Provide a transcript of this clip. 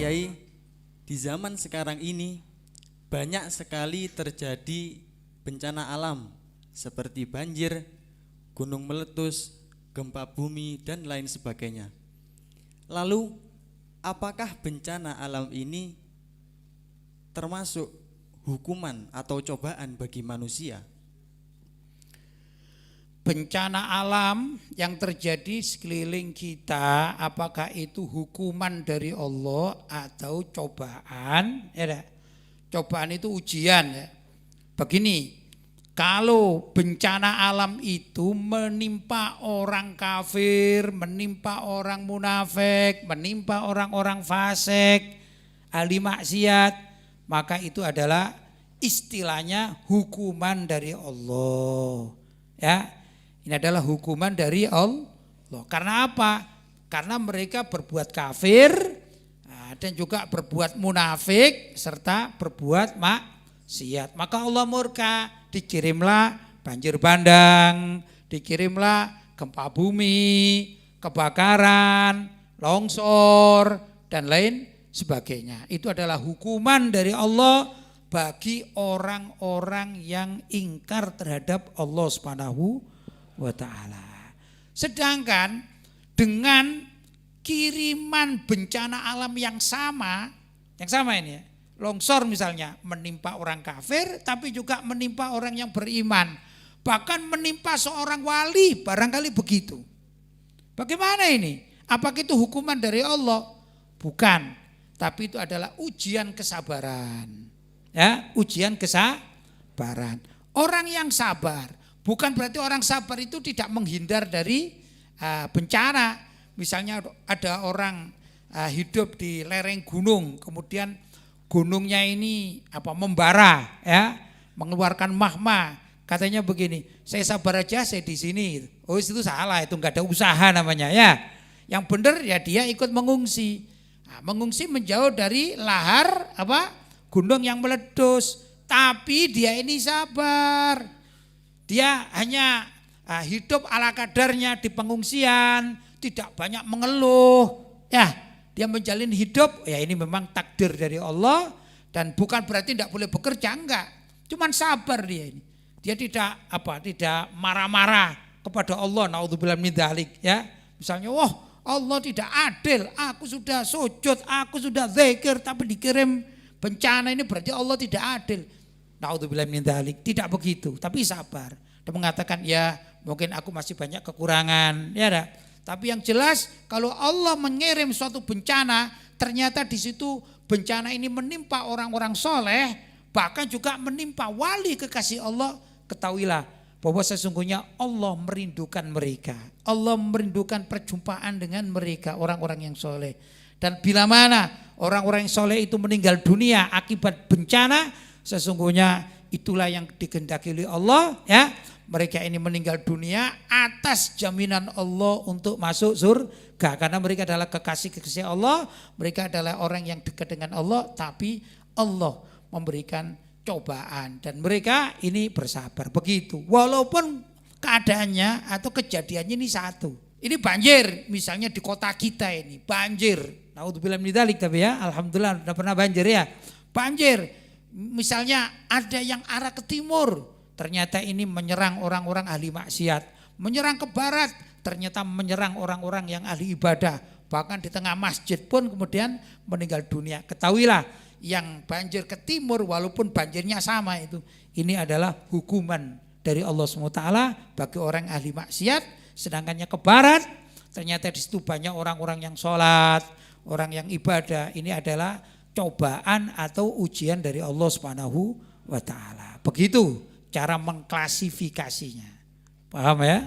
Kiai, di zaman sekarang ini banyak sekali terjadi bencana alam seperti banjir, gunung meletus, gempa bumi, dan lain sebagainya. Lalu, apakah bencana alam ini termasuk hukuman atau cobaan bagi manusia? Bencana alam yang terjadi sekeliling kita, apakah itu hukuman dari Allah atau cobaan? Ya, cobaan itu ujian. Ya. Begini, kalau bencana alam itu menimpa orang kafir, menimpa orang munafik, menimpa orang-orang fasik, ahli maksiat, maka itu adalah istilahnya hukuman dari Allah. Ya. Ini adalah hukuman dari Allah. Karena apa? Karena mereka berbuat kafir dan juga berbuat munafik serta berbuat maksiat. Maka Allah murka, dikirimlah banjir bandang, dikirimlah gempa bumi, kebakaran, longsor dan lain sebagainya. Itu adalah hukuman dari Allah bagi orang-orang yang ingkar terhadap Allah Subhanahu wa ta'ala. Sedangkan dengan kiriman bencana alam yang sama ini ya, longsor misalnya menimpa orang kafir tapi juga menimpa orang yang beriman, bahkan menimpa seorang wali, barangkali begitu. Bagaimana ini? Apakah itu hukuman dari Allah? Bukan, tapi itu adalah ujian kesabaran. Ya, ujian kesabaran. Orang yang sabar, bukan berarti orang sabar itu tidak menghindar dari bencana. Misalnya ada orang hidup di lereng gunung, kemudian gunungnya ini membara, ya, mengeluarkan magma. Katanya begini, saya sabar aja, saya di sini. Oh itu salah, itu nggak ada usaha namanya ya. Yang benar ya dia ikut mengungsi. Mengungsi menjauh dari lahar gunung yang meletus. Tapi dia ini sabar. Dia hanya hidup ala kadarnya di pengungsian, tidak banyak mengeluh. Ya, dia menjalin hidup, ya ini memang takdir dari Allah dan bukan berarti tidak boleh bekerja, enggak. Cuman sabar dia ini. Dia tidak marah-marah kepada Allah, naudzubillah min dzalik, ya. Misalnya, wah, Allah tidak adil, aku sudah sujud, aku sudah zikir tapi dikirim bencana, ini berarti Allah tidak adil. Naudzubillah min dzalik, tidak begitu, tapi sabar. Dia mengatakan ya mungkin aku masih banyak kekurangan, ya dah. Tapi yang jelas kalau Allah mengirim suatu bencana, ternyata di situ bencana ini menimpa orang-orang soleh, bahkan juga menimpa wali kekasih Allah, ketahuilah bahwa sesungguhnya Allah merindukan mereka. Allah merindukan perjumpaan dengan mereka, orang-orang yang soleh. Dan bila mana orang-orang yang soleh itu meninggal dunia akibat bencana, sesungguhnya itulah yang dikehendaki oleh Allah, ya. Mereka ini meninggal dunia atas jaminan Allah untuk masuk surga, karena mereka adalah kekasih-kekasih Allah, mereka adalah orang yang dekat dengan Allah, tapi Allah memberikan cobaan dan mereka ini bersabar begitu. Walaupun keadaannya atau kejadiannya ini satu. Ini banjir misalnya di kota kita ini, banjir. Naudzubillah min dzalik, tapi ya alhamdulillah sudah pernah banjir ya. Banjir. Misalnya ada yang arah ke timur, ternyata ini menyerang orang-orang ahli maksiat. Menyerang ke barat, ternyata menyerang orang-orang yang ahli ibadah. Bahkan di tengah masjid pun kemudian meninggal dunia. Ketahuilah yang banjir ke timur walaupun banjirnya sama itu, ini adalah hukuman dari Allah SWT bagi orang ahli maksiat. Sedangkannya ke barat, ternyata di situ banyak orang-orang yang sholat, orang yang ibadah. Ini adalah cobaan atau ujian dari Allah Subhanahu wa ta'ala. Begitu cara mengklasifikasinya. Paham ya?